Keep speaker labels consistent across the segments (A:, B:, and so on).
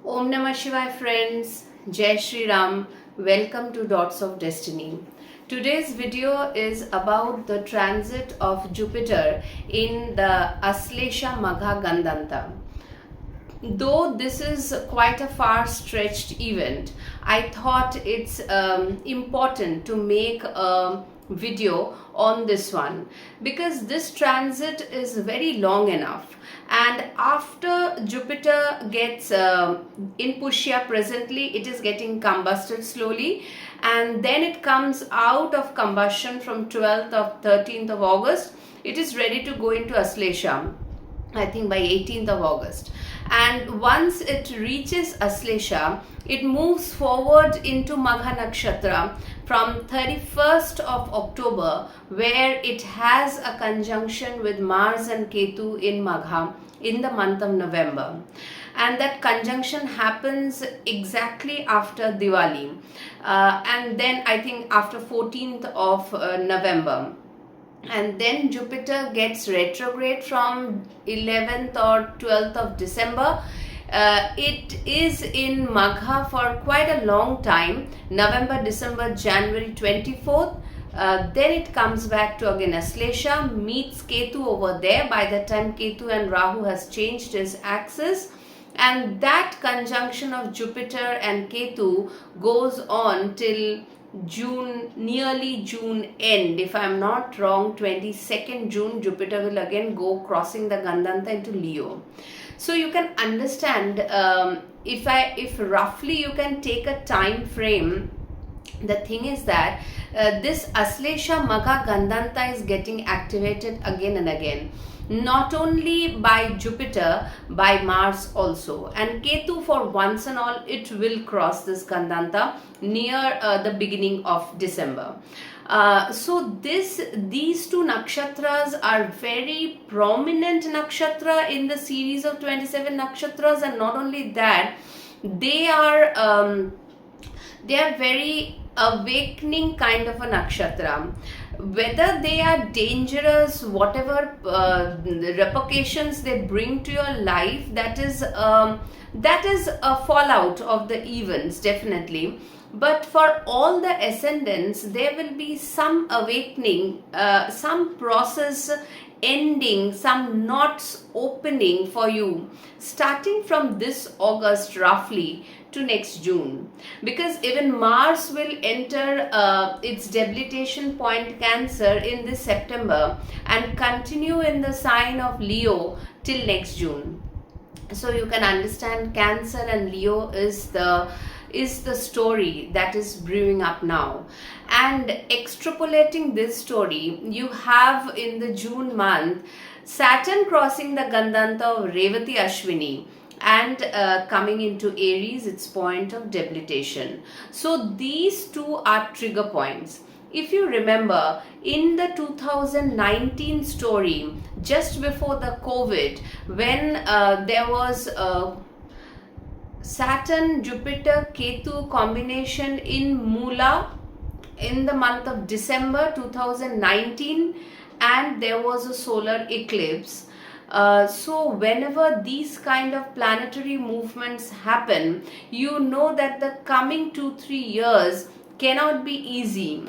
A: Om Namah Shivaya friends, Jai Shri Ram, welcome to Dots of Destiny. Today's video is about the transit of Jupiter in the Ashlesha Magha gandanta. Though this is quite a far-stretched event, I thought it's important to make a video on this one because this transit is very long enough, and after Jupiter gets in Pushya, presently it is getting combusted slowly, and then it comes out of combustion from 12th or 13th of August. It is ready to go into Ashlesha, I think by 18th of August. And once it reaches Ashlesha, it moves forward into Magha Nakshatra from 31st of October, where it has a conjunction with Mars and Ketu in Magha in the month of November. And that conjunction happens exactly after Diwali. And then I think after 14th of November. And then Jupiter gets retrograde from 11th or 12th of December. It is in Magha for quite a long time, November, December, January 24th. Then it comes back to again Ashlesha, meets Ketu over there. By the time Ketu and Rahu has changed his axis, and that conjunction of Jupiter and Ketu goes on till June, nearly June end. If I'm not wrong, 22nd June, Jupiter will again go crossing the gandanta into Leo. So you can understand, if roughly you can take a time frame, the thing is that this Ashlesha Magha gandanta is getting activated again and again. Not only by Jupiter, by Mars also, and Ketu for once and all, it will cross this gandanta near the beginning of December. So these two nakshatras are very prominent nakshatra in the series of 27 nakshatras, and not only that, they are very awakening kind of a nakshatra. Whether they are dangerous, whatever repercussions they bring to your life, that is a fallout of the events, definitely. But for all the ascendants, there will be some awakening, some process ending, some knots opening for you starting from this August roughly to next June, because even Mars will enter its debilitation point Cancer in this September and continue in the sign of Leo till next June. So you can understand Cancer and Leo is the story that is brewing up now. And extrapolating this story, you have in the June month Saturn crossing the gandanta of Revati Ashwini and coming into Aries, its point of debilitation. So these two are trigger points. If you remember, in the 2019 story, just before the COVID, when there was Saturn, Jupiter, Ketu combination in Mula in the month of December 2019, and there was a solar eclipse. So whenever these kind of planetary movements happen, you know that the coming 2-3 years cannot be easy,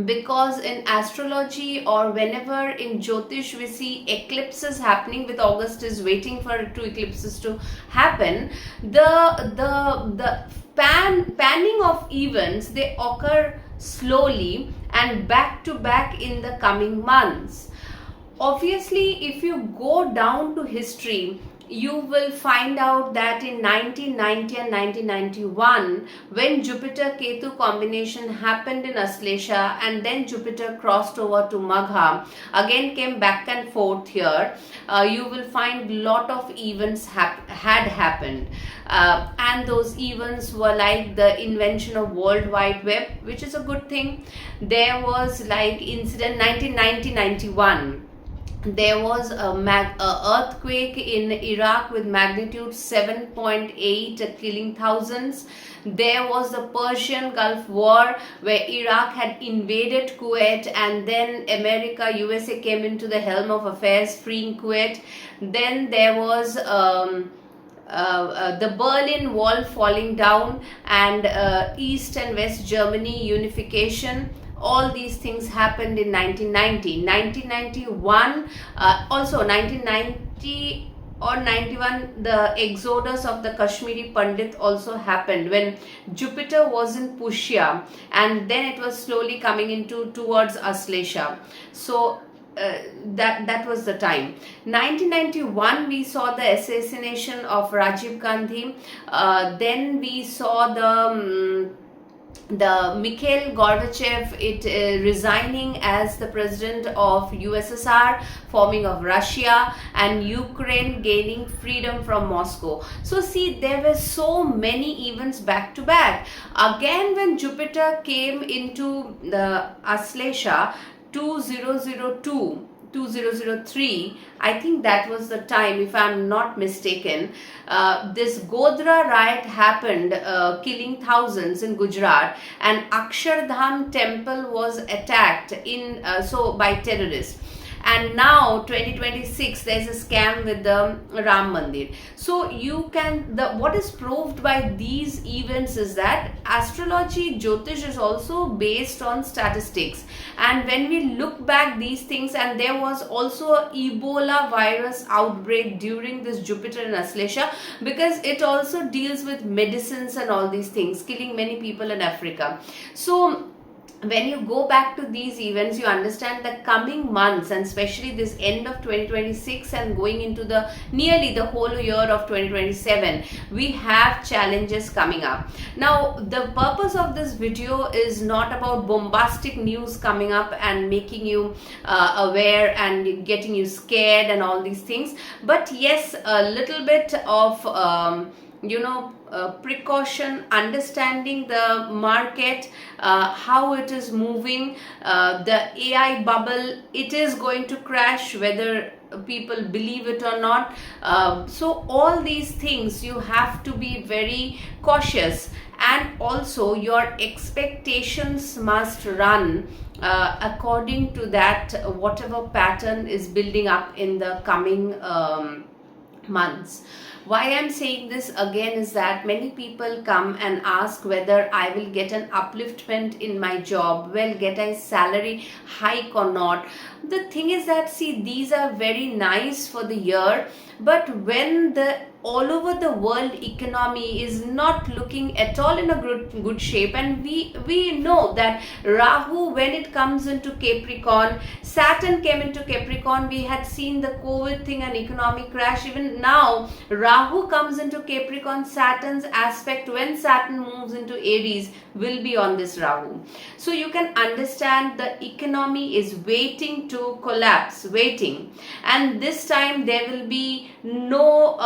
A: because in astrology or whenever in Jyotish we see eclipses happening, with August is waiting for 2 eclipses to happen, the panning of events, they occur slowly and back to back in the coming months. Obviously, if you go down to history, you will find out that in 1990 and 1991, when Jupiter Ketu combination happened in Ashlesha, and then Jupiter crossed over to Magha, again came back and forth here, you will find lot of events had happened, and those events were like the invention of World Wide Web, which is a good thing. There was like incident 1990-91. There was a earthquake in Iraq with magnitude 7.8, killing thousands. There was the Persian Gulf War, where Iraq had invaded Kuwait, and then America, USA came into the helm of affairs, freeing Kuwait. Then there was the Berlin Wall falling down, and East and West Germany unification. All these things happened in 1990. 1991, also 1990 or 91, the exodus of the Kashmiri Pandit also happened when Jupiter was in Pushya, and then it was slowly coming into towards Ashlesha. So that was the time. 1991, we saw the assassination of Rajiv Gandhi. Then we saw the Mikhail Gorbachev resigning as the president of USSR, forming of Russia, and Ukraine gaining freedom from Moscow. So see, there were so many events back to back. Again, when Jupiter came into the Ashlesha 2002, 2003, I think that was the time, if I'm not mistaken, this Godhra riot happened, killing thousands in Gujarat, and Akshardham temple was attacked by terrorists. And now 2026, there's a scam with the Ram Mandir. So what is proved by these events is that astrology, Jyotish is also based on statistics. And when we look back these things, and there was also a Ebola virus outbreak during this Jupiter in Ashlesha, because it also deals with medicines and all these things, killing many people in Africa. So when you go back to these events, you understand the coming months, and especially this end of 2026 and going into nearly the whole year of 2027, we have challenges coming up. Now, the purpose of this video is not about bombastic news coming up and making you aware and getting you scared and all these things, but yes, a little bit of precaution, understanding the market, how it is moving, the AI bubble, it is going to crash whether people believe it or not. So all these things, you have to be very cautious, and also your expectations must run according to that, whatever pattern is building up in the coming months. Why I'm saying this again is that many people come and ask whether I will get an upliftment in my job, well, get a salary hike or not. The thing is that, see, these are very nice for the year, but when the all over the world economy is not looking at all in a good shape, and we know that Rahu, when it comes into Capricorn, Saturn came into Capricorn, we had seen the COVID thing and economic crash. Even now Rahu comes into Capricorn, Saturn's aspect when Saturn moves into Aries will be on this Rahu. So you can understand the economy is waiting to collapse, and this time there will be no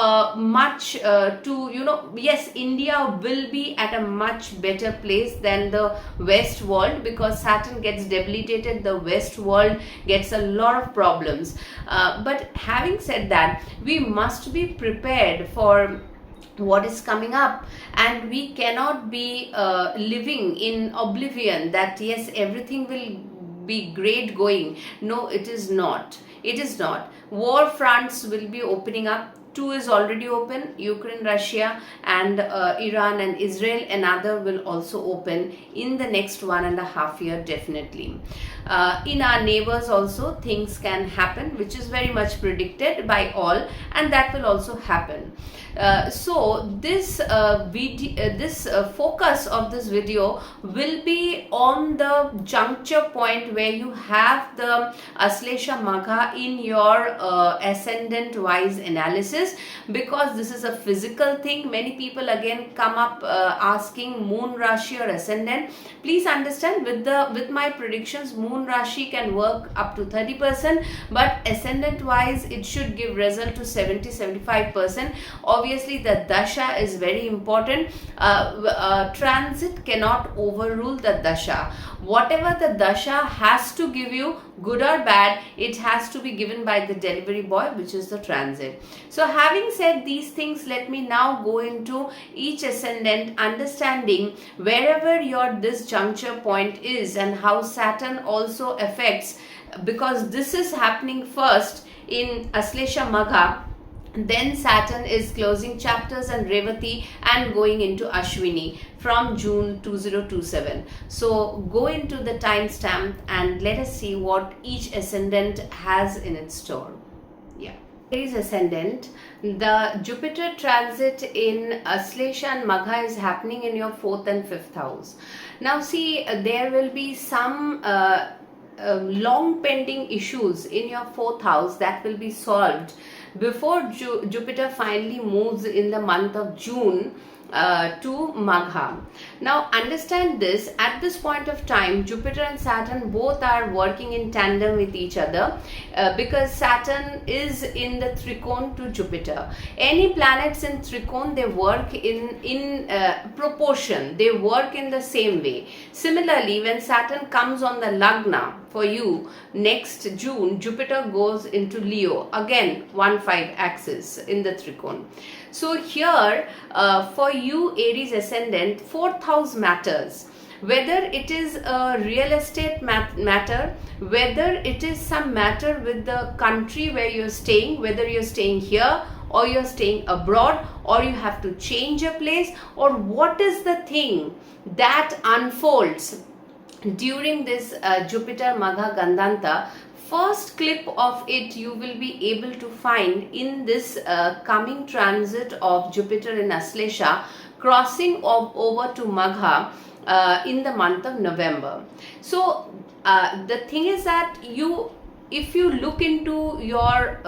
A: much yes, India will be at a much better place than the West world, because Saturn gets debilitated, the West world gets a lot of problems. But having said that, we must be prepared for what is coming up, and we cannot be living in oblivion that yes, everything will be great going. No, it is not. War fronts will be opening up. Two is already open, Ukraine, Russia, and Iran and Israel. Another will also open in the next 1.5 years, definitely. In our neighbors also things can happen, which is very much predicted by all, and that will also happen. So this focus of this video will be on the juncture point where you have the Ashlesha Magha in your ascendant wise analysis, because this is a physical thing. Many people again come up asking moon rashi or ascendant. Please understand, with my predictions, moon rashi can work up to 30%, but ascendant wise it should give result to 70-75%. Obviously the dasha is very important. Transit cannot overrule the dasha. Whatever the dasha has to give you, good or bad, it has to be given by the delivery boy, which is the transit. So having said these things, let me now go into each ascendant, understanding wherever your this juncture point is and how Saturn also affects, because this is happening first in Ashlesha Magha. Then Saturn is closing chapters and Revati and going into Ashwini from June 2027. So go into the timestamp and let us see what each ascendant has in its store. Yeah. Aries ascendant, the Jupiter transit in Ashlesha and Magha is happening in your 4th and 5th house. Now see, there will be some long pending issues in your 4th house that will be solved before Jupiter finally moves in the month of June to Magha. Now understand this, at this point of time Jupiter and Saturn both are working in tandem with each other because Saturn is in the Trikon to Jupiter. Any planets in Trikon, they work in proportion, they work in the same way. Similarly, when Saturn comes on the Lagna for you next June, Jupiter goes into Leo, again 1-5 axis in the Trikon. So here for you Aries ascendant, 4th house matters. Whether it is a real estate matter, whether it is some matter with the country where you're staying, whether you're staying here or you're staying abroad, or you have to change a place, or what is the thing that unfolds during this Jupiter Magha Gandanta. First clip of it you will be able to find in this coming transit of Jupiter in Ashlesha crossing over to Magha in the month of November. So the thing is that if you look into your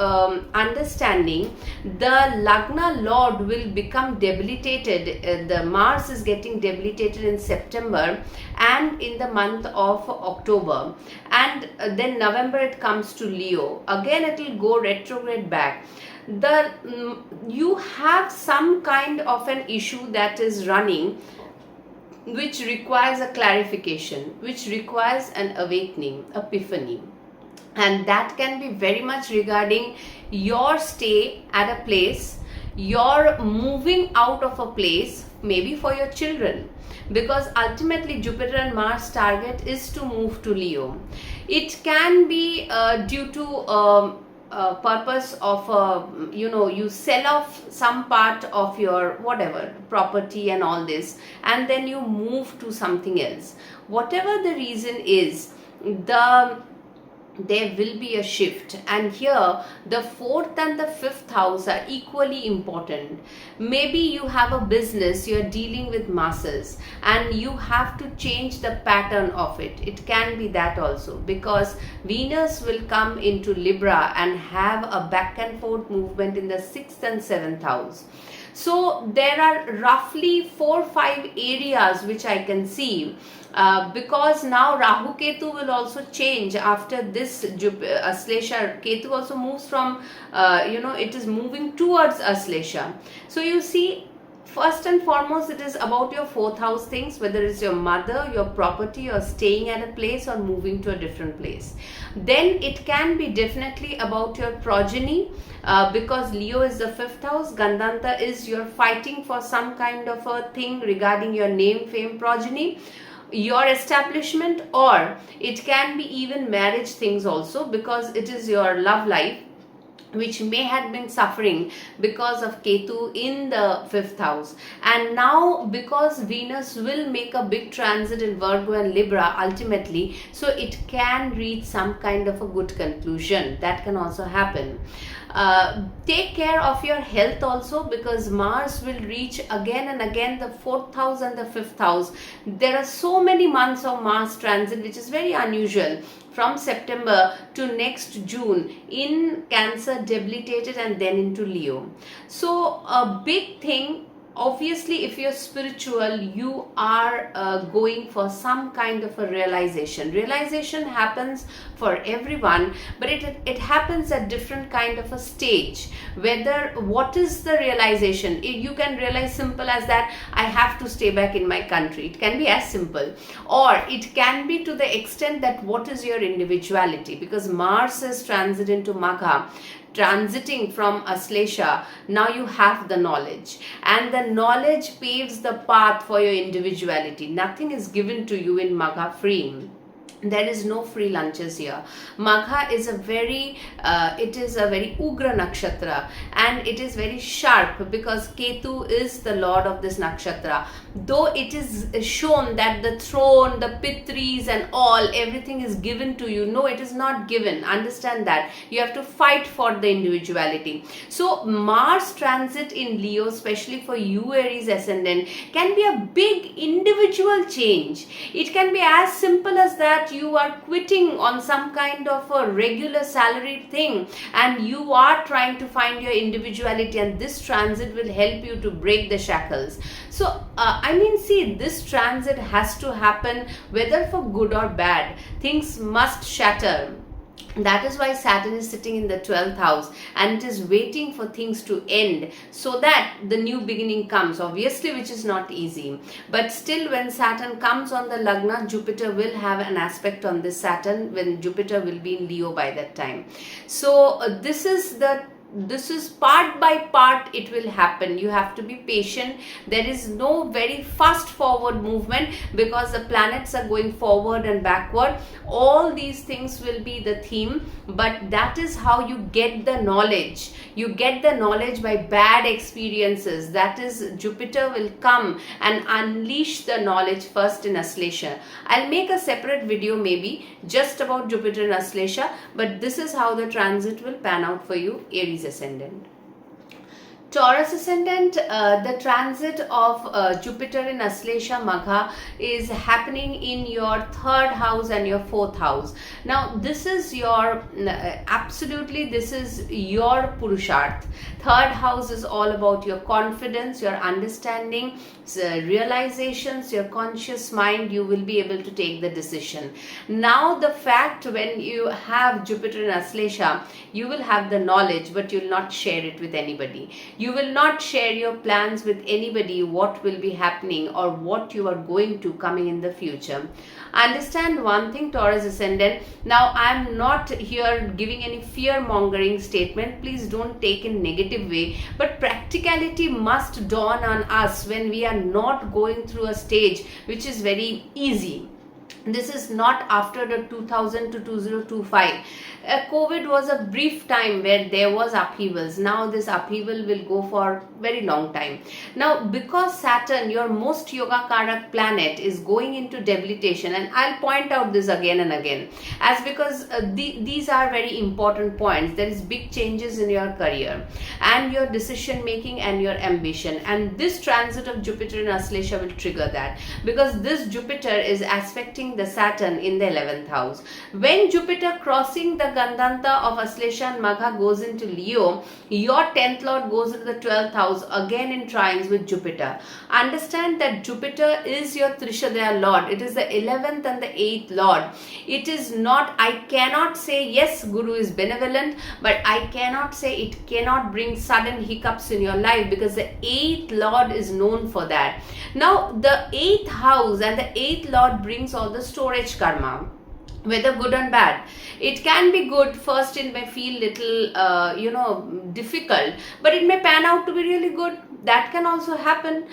A: understanding, the Lagna Lord will become debilitated. The Mars is getting debilitated in September and in the month of October, and then November it comes to Leo. Again it will go retrograde back. You have some kind of an issue that is running which requires a clarification, which requires an awakening, epiphany. And that can be very much regarding your stay at a place, your moving out of a place, maybe for your children, because ultimately Jupiter and Mars target is to move to Leo. It can be due to purpose of you sell off some part of your whatever property and all this, and then you move to something else. Whatever the reason is, there will be a shift, and here the 4th and the 5th house are equally important. Maybe you have a business, you are dealing with masses and you have to change the pattern of it. It can be that also, because Venus will come into Libra and have a back and forth movement in the 6th and 7th house. So there are roughly 4-5 areas which I can see, because now Rahu Ketu will also change after this Ashlesha. Ketu also moves from it is moving towards Ashlesha. So you see, first and foremost it is about your 4th house things, whether it's your mother, your property, or staying at a place or moving to a different place. Then it can be definitely about your progeny, because Leo is the 5th house. Gandanta is you're fighting for some kind of a thing regarding your name, fame, progeny, your establishment, or it can be even marriage things also, because it is your love life which may have been suffering because of Ketu in the 5th house. And now because Venus will make a big transit in Virgo and Libra ultimately, so it can reach some kind of a good conclusion. That can also happen. Take care of your health also, because Mars will reach again and again the 4th house and the 5th house. There are so many months of Mars transit, which is very unusual, from September to next June in Cancer, debilitated, and then into Leo. So a big thing, obviously if you're spiritual, you are going for some kind of a realization happens for everyone, but it happens at different kind of a stage. Whether what is the realization, you can realize simple as that I have to stay back in my country. It can be as simple, or it can be to the extent that what is your individuality, because Mars is transit into Magha, transiting from Ashlesha. Now you have the knowledge, and the knowledge paves the path for your individuality. Nothing is given to you in Magha free. There is no free lunches here. Magha is a very it is a very ugra nakshatra, and it is very sharp because Ketu is the lord of this nakshatra. Though it is shown that the throne, the pitris and all, everything is given to you, no, it is not given. Understand that you have to fight for the individuality. So Mars transit in Leo, especially for you Aries ascendant, can be a big individual change. It can be as simple as that you are quitting on some kind of a regular salaried thing and you are trying to find your individuality, and this transit will help you to break the shackles. So I mean, see, this transit has to happen whether for good or bad. Things must shatter. That is why Saturn is sitting in the 12th house, and it is waiting for things to end so that the new beginning comes, obviously, which is not easy. But still, when Saturn comes on the Lagna, Jupiter will have an aspect on this Saturn when Jupiter will be in Leo by that time. So this is part by part it will happen. You have to be patient. There is no very fast forward movement because the planets are going forward and backward. All these things will be the theme, but that is how you get the knowledge. You get the knowledge by bad experiences. That is, Jupiter will come and unleash the knowledge first in Ashlesha. I'll make a separate video maybe just about Jupiter and Ashlesha, but this is how the transit will pan out for you Aries ascendant. Taurus ascendant, the transit of Jupiter in Ashlesha Magha is happening in your third house and your fourth house. Now this is your absolutely, this is your Purusharth. Third house is all about your confidence, your understanding, realizations, your conscious mind. You will be able to take the decision. Now the fact, when you have Jupiter in Ashlesha, you will have the knowledge, but you will not share it with anybody. You will not share your plans with anybody, what will be happening or what you are going to coming in the future. Understand one thing, Taurus ascendant. Now I am not here giving any fear mongering statement. Please don't take in negative way, but practicality must dawn on us when we are not going through a stage which is very easy. This is not after the 2000 to 2025. COVID was a brief time where there was upheavals. Now this upheaval will go for very long time. Now because Saturn, your most yoga karak planet, is going into debilitation, and I'll point out this again and again, as because these are very important points. There is big changes in your career and your decision making and your ambition, and this transit of Jupiter in Ashlesha will trigger that, because this Jupiter is aspecting the Saturn in the 11th house. When Jupiter crossing the gandanta of Ashlesha and Magha goes into Leo, your 10th lord goes into the 12th house again in trines with Jupiter. Understand that Jupiter is your Trishadaya lord. It is the 11th and the 8th lord. It is not, I cannot say yes, Guru is benevolent, but I cannot say it cannot bring sudden hiccups in your life, because the 8th lord is known for that. Now the 8th house and the 8th lord brings all the storage karma, whether good and bad. It can be good. First it may feel little difficult, but it may pan out to be really good. That can also happen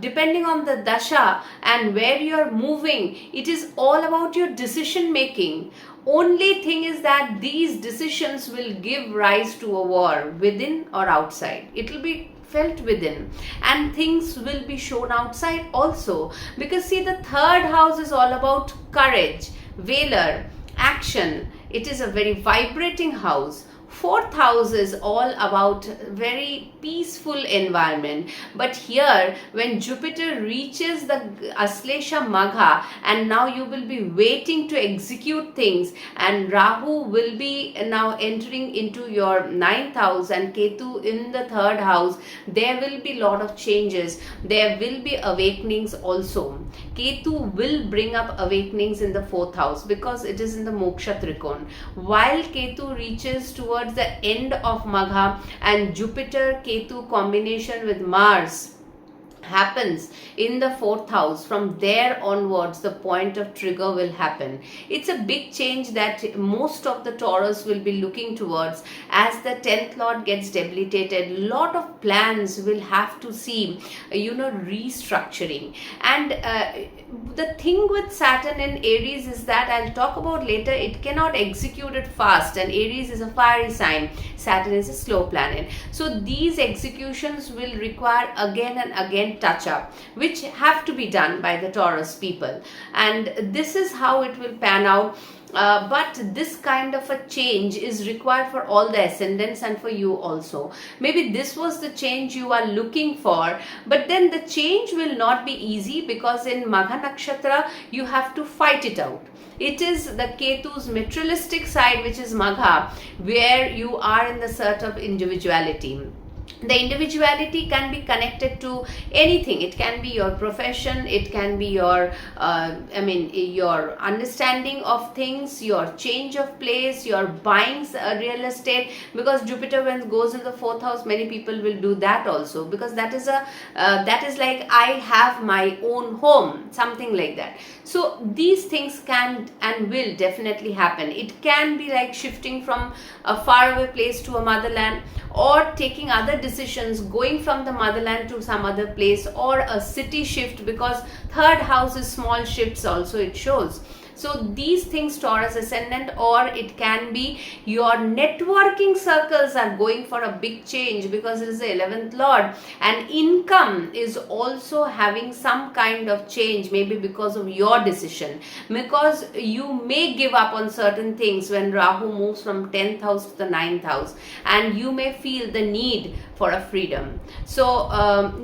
A: depending on the dasha and where you are moving. It is all about your decision making. Only thing is that these decisions will give rise to a war within or outside. It will be felt within, and things will be shown outside also, because see, the third house is all about courage, valor, action. It is a very vibrating house. Fourth house is all about very peaceful environment. But here, when Jupiter reaches the Ashlesha Magha, and now you will be waiting to execute things, and Rahu will be now entering into your 9th house and Ketu in the 3rd house, there will be lot of changes. There will be awakenings also. Ketu will bring up awakenings in the 4th house because it is in the Moksha Trikon. While Ketu reaches towards the end of Magha, and Jupiter Ketu combination with Mars happens in the fourth house, from there onwards the point of trigger will happen. It's a big change that most of the Taurus will be looking towards. As the 10th lord gets debilitated, lot of plans will have to see restructuring. And the thing with Saturn in Aries is that, I'll talk about later, it cannot execute it fast, and Aries is a fiery sign, Saturn is a slow planet. So these executions will require again and again touch up, which have to be done by the Taurus people, and this is how it will pan out. But this kind of a change is required for all the ascendants and for you also. Maybe this was the change you are looking for, but then the change will not be easy, because in Magha Nakshatra you have to fight it out. It is the Ketu's materialistic side, which is Magha, where you are in the search of individuality. The individuality can be connected to anything. It can be your profession, it can be your your understanding of things, your change of place, your buying real estate, because Jupiter, when it goes in the fourth house, many people will do that also, because that is like, I have my own home, something like that. So these things can and will definitely happen. It can be like shifting from a faraway place to a motherland, or taking other decisions, going from the motherland to some other place, or a city shift, because third house is small shifts also, it shows. So these things, Taurus ascendant, or it can be your networking circles are going for a big change, because it is the 11th lord, and income is also having some kind of change, maybe because of your decision, because you may give up on certain things when Rahu moves from 10th house to the 9th house, and you may feel the need for a freedom. So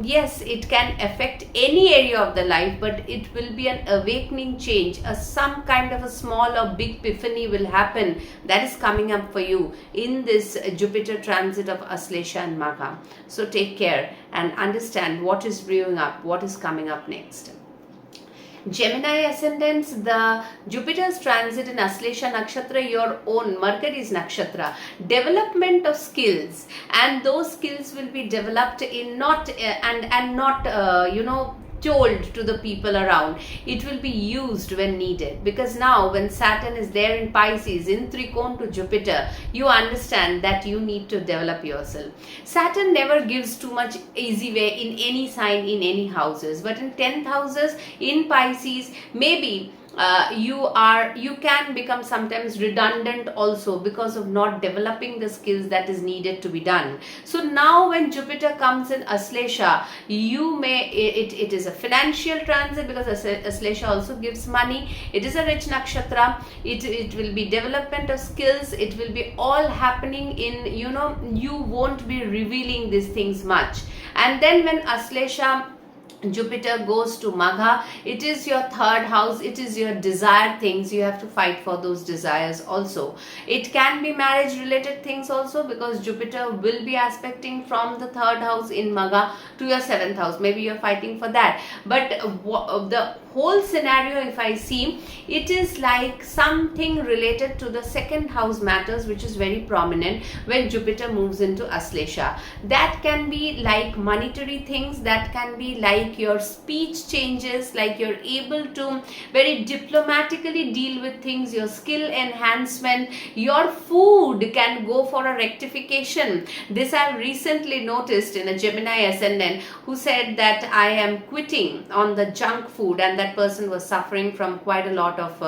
A: yes, it can affect any area of the life, but it will be an awakening change. Some kind of a small or big epiphany will happen, that is coming up for you in this Jupiter transit of Ashlesha and Magha. So take care and understand what is brewing up, what is coming up next. Gemini ascendants, the Jupiter's transit in Ashlesha Nakshatra, your own Mercury's Nakshatra, development of skills, and those skills will be developed in not told to the people around. It will be used when needed, because now when Saturn is there in Pisces, in Trikon to Jupiter, you understand that you need to develop yourself. Saturn never gives too much easy way in any sign, in any houses, but in 10th houses in Pisces, maybe you can become sometimes redundant also, because of not developing the skills that is needed to be done. So now when Jupiter comes in Ashlesha, you may, it is a financial transit, because Ashlesha also gives money. It is a rich nakshatra. It will be development of skills. It will be all happening in, you won't be revealing these things much. And then when Ashlesha Jupiter goes to Magha, it is your third house, it is your desired things, you have to fight for those desires also. It can be marriage related things also, because Jupiter will be aspecting from the third house in Magha to your 7th house. Maybe you're fighting for that. But the whole scenario, if I see, it is like something related to the 2nd house matters, which is very prominent when Jupiter moves into Ashlesha. That can be like monetary things, that can be like your speech changes, like you're able to very diplomatically deal with things, your skill enhancement, your food can go for a rectification. This I've recently noticed in a Gemini ascendant who said that I am quitting on the junk food, and that person was suffering from quite a lot of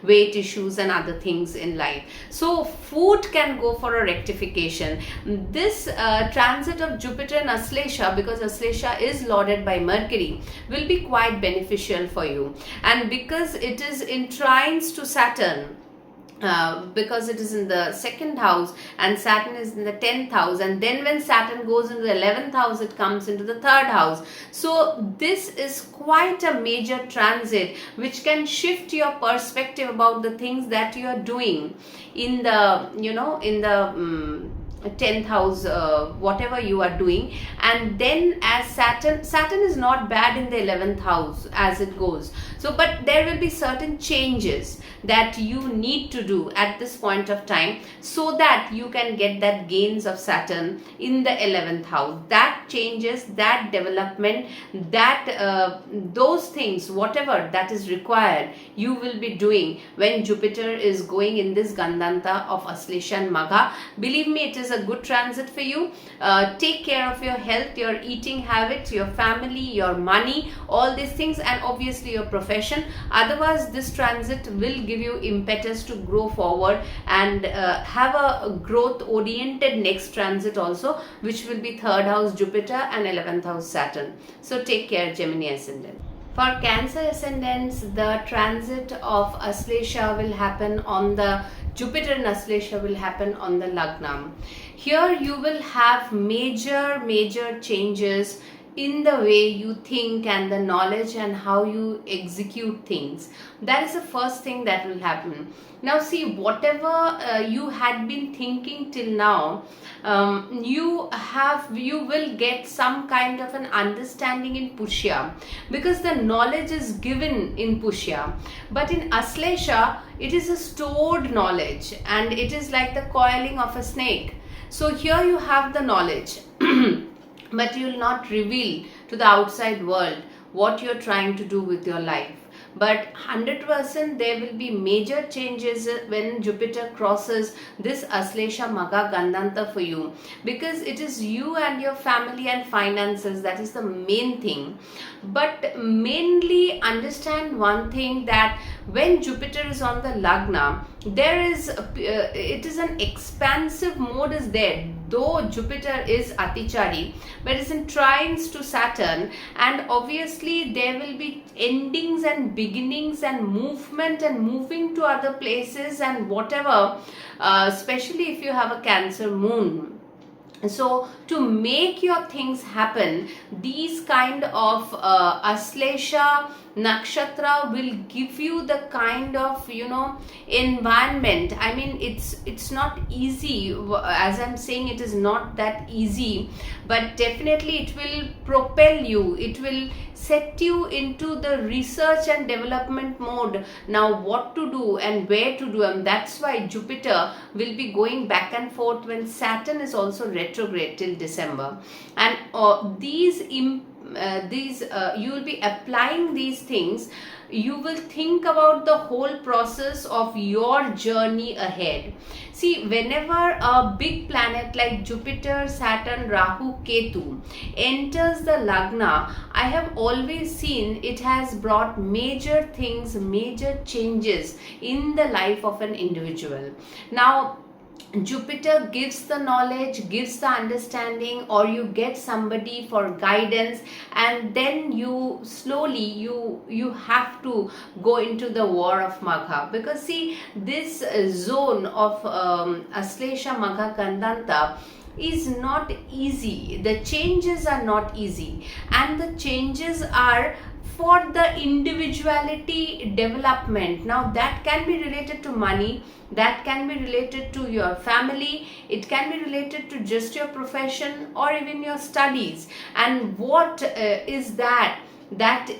A: weight issues and other things in life. So food can go for a rectification. This transit of Jupiter and Ashlesha, because Ashlesha is lorded by Mercury, will be quite beneficial for you. And because it is in trines to Saturn, because it is in the 2nd house and Saturn is in the 10th house, and then when Saturn goes into the 11th house, it comes into the 3rd house. So this is quite a major transit which can shift your perspective about the things that you are doing in the 10th house, whatever you are doing. And then as Saturn is not bad in the 11th house as it goes. So but there will be certain changes that you need to do at this point of time, so that you can get that gains of Saturn in the 11th house. That changes, that development, that those things, whatever that is required, you will be doing when Jupiter is going in this gandanta of Ashlesha Magha. Believe me, it is a good transit for you. Take care of your health, your eating habits, your family, your money, all these things, and obviously your profession. Otherwise, this transit will give you impetus to grow forward and have a growth oriented next transit also, which will be 3rd house Jupiter and 11th house Saturn. So take care, Gemini ascendant. For Cancer ascendants, the transit of Ashlesha will happen on the Jupiter, and Ashlesha will happen on the Lagna. Here you will have major changes in the way you think and the knowledge and how you execute things. That is the first thing that will happen. Now see, whatever you had been thinking till now, you will get some kind of an understanding in Pushya, because the knowledge is given in Pushya. But in Ashlesha, it is a stored knowledge, and it is like the coiling of a snake. So here you have the knowledge but you will not reveal to the outside world what you are trying to do with your life. But 100% there will be major changes when Jupiter crosses this Ashlesha Magha Gandanta for you, because it is you and your family and finances that is the main thing. But mainly understand one thing, that when Jupiter is on the Lagna, there is it is an expansive mode is there. Though Jupiter is Atichari, but it's in trines to Saturn, and obviously there will be endings and beginnings and movement and moving to other places and whatever, especially if you have a Cancer moon. So to make your things happen, these kind of Ashlesha nakshatra will give you the kind of environment. I mean, it's not easy, as I'm saying, it is not that easy, but definitely it will propel you, it will set you into the research and development mode. Now what to do and where to do, and that's why Jupiter will be going back and forth when Saturn is also retrograde till December. And you will be applying these things. You will think about the whole process of your journey ahead. See, whenever a big planet like Jupiter, Saturn, Rahu, Ketu enters the Lagna, I have always seen it has brought major things, major changes in the life of an individual. Now, Jupiter gives the knowledge, gives the understanding, or you get somebody for guidance, and then you slowly you have to go into the war of Magha. Because see, this zone of Ashlesha Magha Gandanta is not easy. The changes are not easy, and the changes are for the individuality development. Now that can be related to money, that can be related to your family, it can be related to just your profession or even your studies, and what is that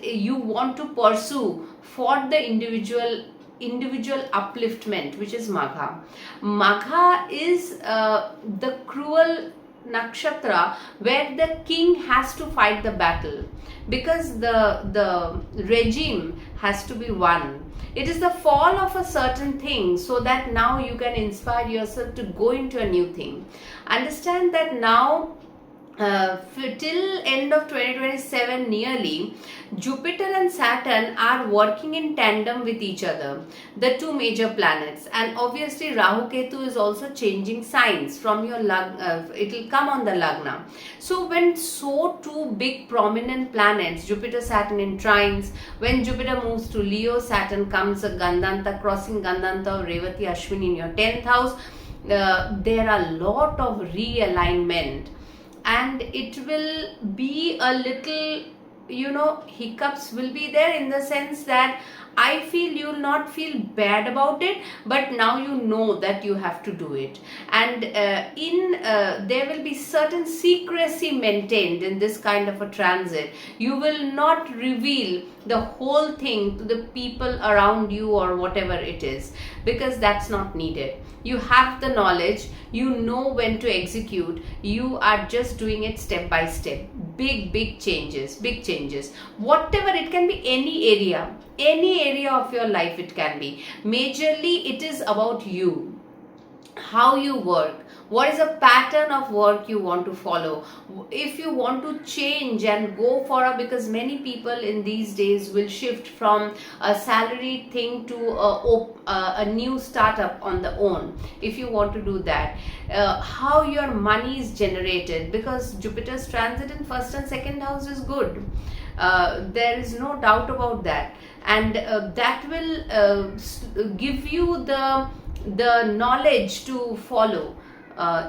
A: you want to pursue for the individual upliftment, which is Magha. Magha is the cruel nakshatra where the king has to fight the battle, because the regime has to be won. It is the fall of a certain thing, so that now you can inspire yourself to go into a new thing. Understand that now till end of 2027 nearly, Jupiter and Saturn are working in tandem with each other, the two major planets, and obviously Rahu Ketu is also changing signs from your it will come on the Lagna. So when two big prominent planets, Jupiter, Saturn in trines, when Jupiter moves to Leo, Saturn comes a Gandanta, crossing Gandanta of Revati Ashwini in your 10th house, there are a lot of realignment. And it will be a little, hiccups will be there, in the sense that I feel you'll not feel bad about it, but now you know that you have to do it. And there will be certain secrecy maintained in this kind of a transit. You will not reveal the whole thing to the people around you or whatever it is, because that's not needed. You have the knowledge, you know when to execute, you are just doing it step by step. Big changes, whatever it can be, any area of your life it can be. Majorly it is about you, how you work, what is a pattern of work you want to follow. If you want to change and go for because many people in these days will shift from a salaried thing to a new startup on the own. If you want to do that, how your money is generated, because Jupiter's transit in first and second house is good. There is no doubt about that, and that will give you the knowledge to follow.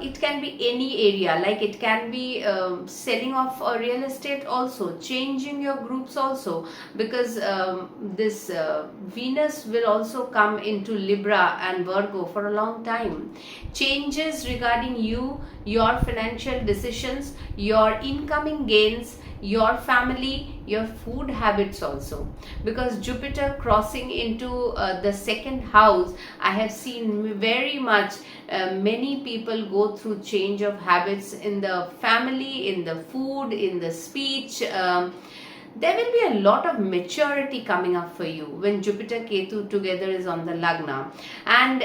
A: It can be any area, like it can be selling of real estate also, changing your groups also, because this Venus will also come into Libra and Virgo for a long time. Changes regarding you, your financial decisions, your incoming gains, your family, your food habits also, because Jupiter crossing into the second house, I have seen very much many people go through change of habits in the family, in the food, in the speech. There will be a lot of maturity coming up for you when Jupiter Ketu together is on the Lagna, and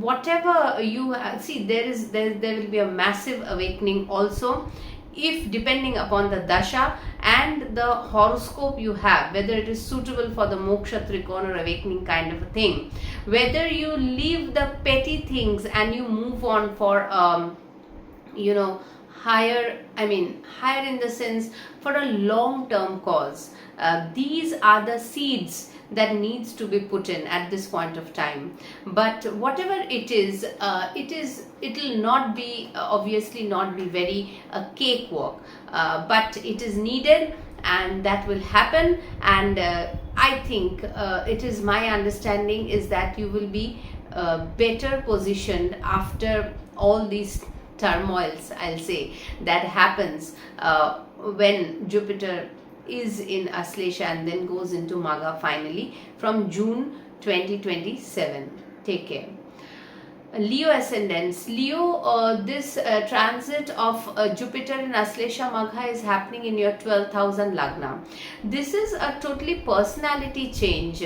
A: whatever you see, there will be a massive awakening also, if depending upon the dasha and the horoscope you have, whether it is suitable for the moksha trikona or awakening kind of a thing, whether you leave the petty things and you move on for higher in the sense for a long term cause. These are the seeds that needs to be put in at this point of time. But whatever it is, it will not be obviously not be very cakewalk, but it is needed, and that will happen. And I think it is my understanding is that you will be better positioned after all these turmoils, I'll say, that happens when Jupiter is in Ashlesha and then goes into Magha finally from June 2027. Take care. Leo ascendants. Leo, this transit of Jupiter in Ashlesha Magha is happening in your 12,000 Lagna. This is a totally personality change.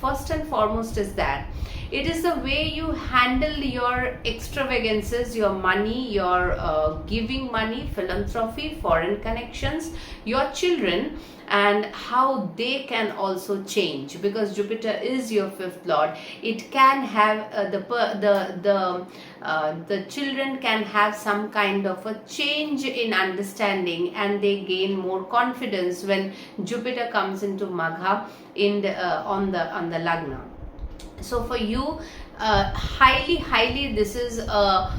A: First and foremost is that it is the way you handle your extravagances, your money, your giving money, philanthropy, foreign connections, your children, and how they can also change, because Jupiter is your fifth lord. It can have the children can have some kind of a change in understanding, and they gain more confidence when Jupiter comes into Magha in the on the Lagna. So for you, highly this is a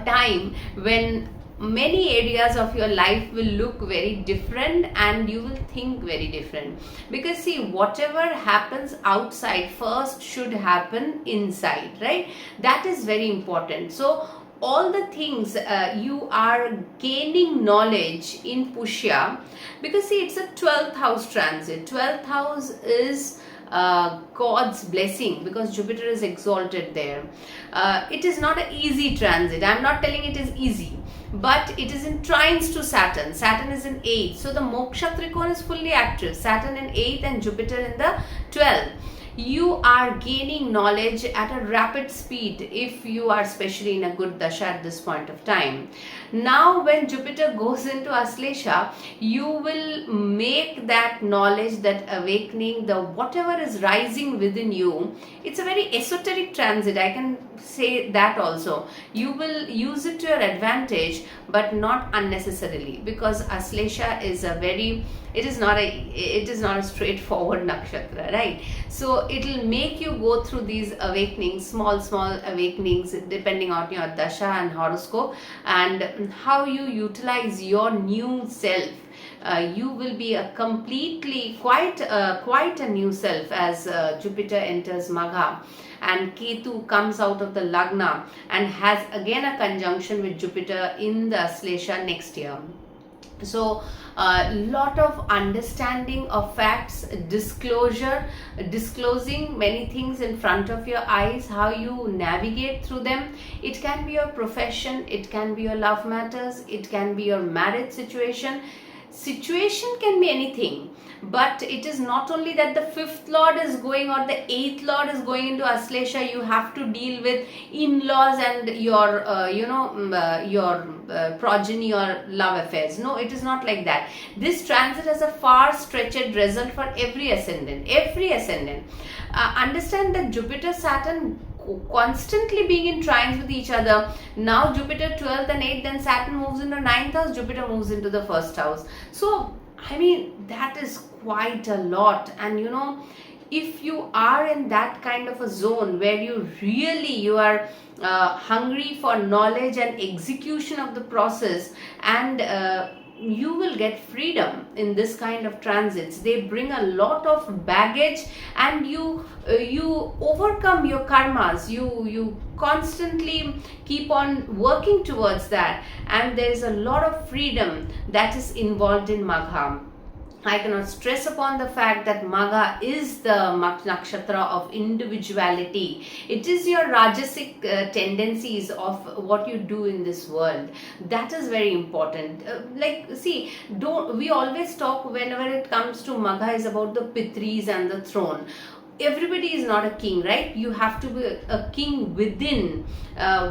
A: time when many areas of your life will look very different and you will think very different, because see, whatever happens outside first should happen inside, right? That is very important. So all the things you are gaining knowledge in Pushya, because see, it's a 12th house transit. 12th house is God's blessing, because Jupiter is exalted there. It is not an easy transit. I'm not telling it is easy, but it is in trines to Saturn. Saturn is in 8th. So the moksha trikona is fully active. Saturn in 8th and Jupiter in the 12th. You are gaining knowledge at a rapid speed if you are especially in a good dasha at this point of time. Now when Jupiter goes into Ashlesha, you will make that knowledge, that awakening, the whatever is rising within you. It's a very esoteric transit, I can say that also. You will use it to your advantage, but not unnecessarily, because Ashlesha is it is not a straightforward nakshatra, right? So it will make you go through these awakenings, small awakenings, depending on your dasha and horoscope, and how you utilize your new self You will be a completely quite a new self as Jupiter enters Magha and Ketu comes out of the Lagna and has again a conjunction with Jupiter in the Ashlesha next year. So a lot of understanding of facts, disclosing many things in front of your eyes, how you navigate through them. It can be your profession, it can be your love matters, it can be your marriage situation. Situation can be anything, but it is not only that the fifth lord is going or the eighth lord is going into Ashlesha. You have to deal with in-laws and your progeny or love affairs. No, it is not like that. This transit has a far stretched result for every ascendant. Understand that Jupiter Saturn constantly being in trines with each other. Now Jupiter 12th and 8th, then Saturn moves into 9th house, Jupiter moves into the 1st house. So I mean, that is quite a lot. And if you are in that kind of a zone where you are hungry for knowledge and execution of the process, and you will get freedom in this kind of transits. They bring a lot of baggage, and you overcome your karmas. You constantly keep on working towards that, and there is a lot of freedom that is involved in Magha. I cannot stress upon the fact that Magha is the nakshatra of individuality. It is your Rajasic tendencies of what you do in this world. That is very important. We always talk whenever it comes to Magha is about the Pitris and the throne. Everybody is not a king, right? You have to be a king within.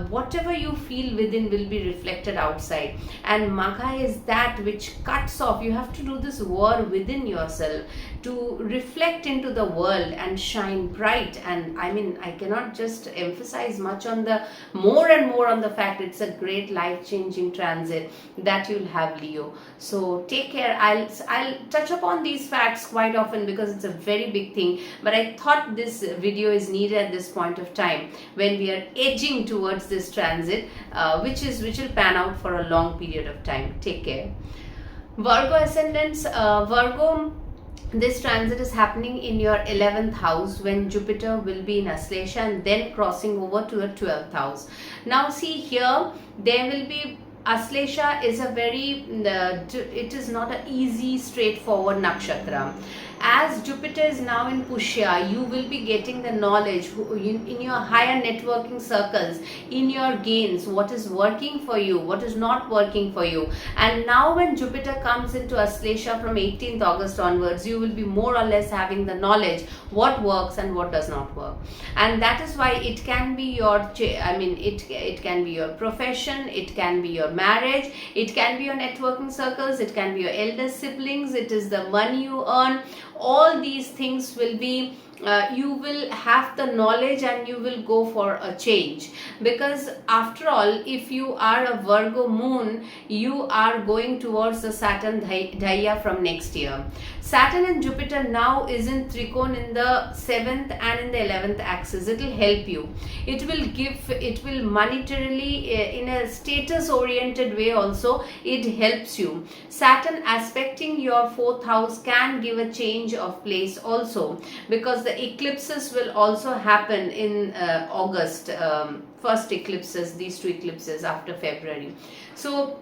A: Whatever you feel within will be reflected outside, and Magha is that which cuts off. You have to do this war within yourself to reflect into the world and shine bright. And I mean, I cannot just emphasize much on the more and more on the fact it's a great life-changing transit that you'll have, Leo. So take care. I'll touch upon these facts quite often because it's a very big thing, but I thought this video is needed at this point of time when we are edging towards this transit, which will pan out for a long period of time. Take care. Virgo ascendants, Virgo, this transit is happening in your 11th house when Jupiter will be in Ashlesha and then crossing over to the 12th house. Now see here, there will be Ashlesha is a very, it is not an easy straightforward nakshatra. As Jupiter is now in Pushya, you will be getting the knowledge in your higher networking circles, in your gains, what is working for you, what is not working for you. And now when Jupiter comes into Ashlesha from 18th August onwards, you will be more or less having the knowledge what works and what does not work. And that is why it can be your, it can be your profession, it can be your marriage, it can be your networking circles, it can be your elder siblings, it is the money you earn. All these things will be, you will have the knowledge and you will go for a change, because after all, if you are a Virgo moon, you are going towards the Saturn Dhaya from next year. Saturn and Jupiter now is in Trikon in the 7th and in the 11th axis. It will help you. It will monetarily, in a status oriented way also, it helps you. Saturn aspecting your 4th house can give a change of place also, because the eclipses will also happen in August. First eclipses, these two eclipses after February. So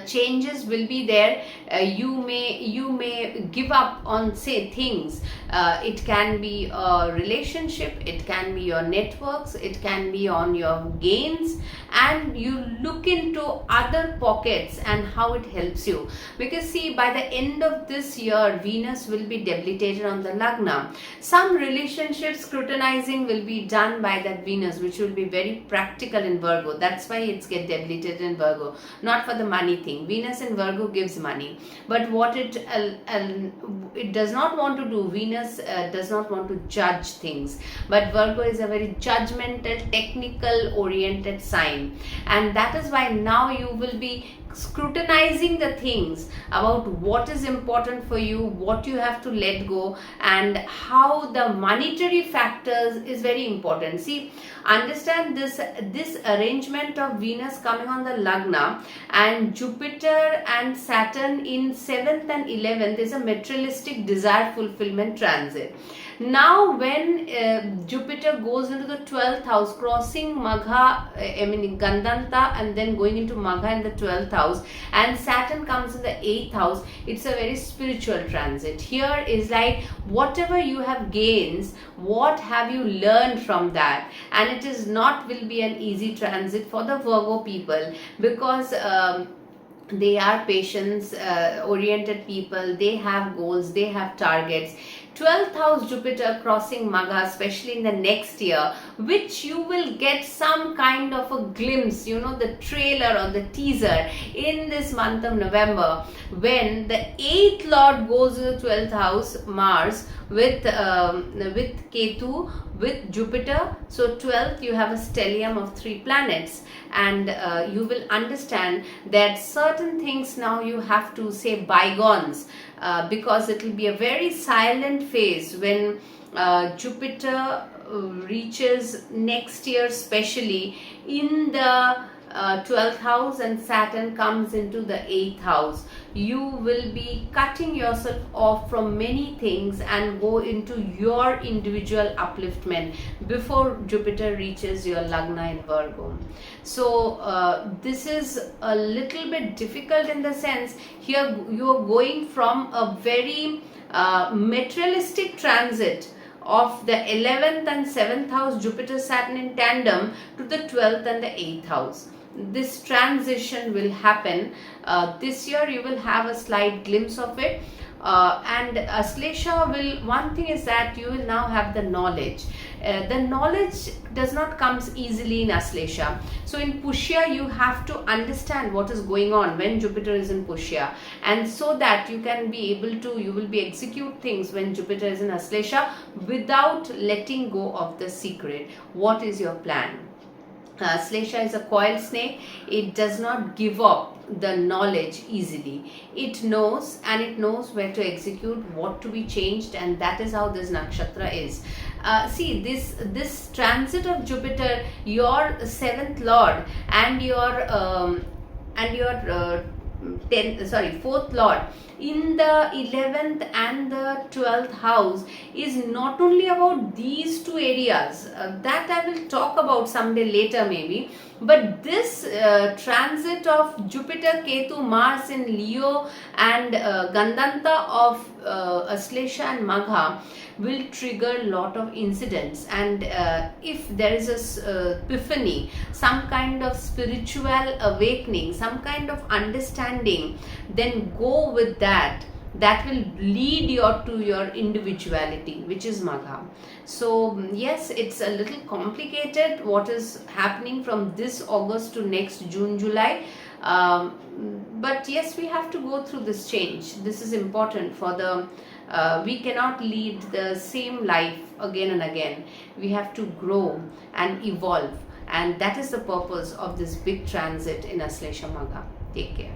A: changes will be there. You may give up on, say, things. It can be a relationship, it can be your networks, it can be on your gains, and you look into other pockets and how it helps you. Because see, by the end of this year, Venus will be debilitated on the Lagna. Some relationship scrutinizing will be done by that Venus, which will be very practical in Virgo. That's why it's get debilitated in Virgo, not for the money thing. Venus in Virgo gives money, but what it does not want to do, Venus does not want to judge things, but Virgo is a very judgmental, technical oriented sign, and that is why now you will be scrutinizing the things about what is important for you, what you have to let go, and how the monetary factors is very important. See, understand this arrangement of Venus coming on the Lagna and Jupiter and Saturn in 7th and 11th is a materialistic desire fulfillment transit. Now when Jupiter goes into the 12th house, crossing Magha, Gandanta, and then going into Magha in the 12th house, and Saturn comes in the 8th house, it's a very spiritual transit. Here is like, whatever you have gains, what have you learned from that? And it is not will be an easy transit for the Virgo people, because they are patience oriented people. They have goals, they have targets. 12th house Jupiter crossing Magha, especially in the next year, which you will get some kind of a glimpse, the trailer or the teaser in this month of November, when the 8th lord goes to the 12th house, Mars, with Ketu, with Jupiter. So 12th, you have a stellium of 3 planets, and you will understand that certain things now you have to say bygones, because it will be a very silent phase when Jupiter reaches next year, especially in the 12th house, and Saturn comes into the 8th house. You will be cutting yourself off from many things and go into your individual upliftment before Jupiter reaches your Lagna in Virgo. So this is a little bit difficult in the sense, here you are going from a very materialistic transit of the 11th and 7th house Jupiter Saturn in tandem to the 12th and the 8th house. This transition will happen this year. You will have a slight glimpse of it, and Ashlesha will, one thing is that you will now have the knowledge. The knowledge does not comes easily in Ashlesha. So in Pushya you have to understand what is going on when Jupiter is in Pushya, and so that you can be able to, you will be execute things when Jupiter is in Ashlesha without letting go of the secret. What is your plan? Ashlesha is a coiled snake. It does not give up the knowledge easily. It knows, and it knows where to execute, what to be changed, and that is how this nakshatra is. See, this transit of Jupiter, your 7th lord and your 4th lord in the 11th and the 12th house is not only about these two areas, that I will talk about someday later maybe, but this transit of Jupiter, Ketu, Mars in Leo and Gandanta of Ashlesha and Magha will trigger a lot of incidents, and if there is a epiphany, some kind of spiritual awakening, some kind of understanding, then go with that. That will lead you to your individuality, which is Magha. So yes, it's a little complicated what is happening from this August to next June, July. But yes, we have to go through this change. This is important for the we cannot lead the same life again and again. We have to grow and evolve, and that is the purpose of this big transit in Ashlesha Magha. Take care.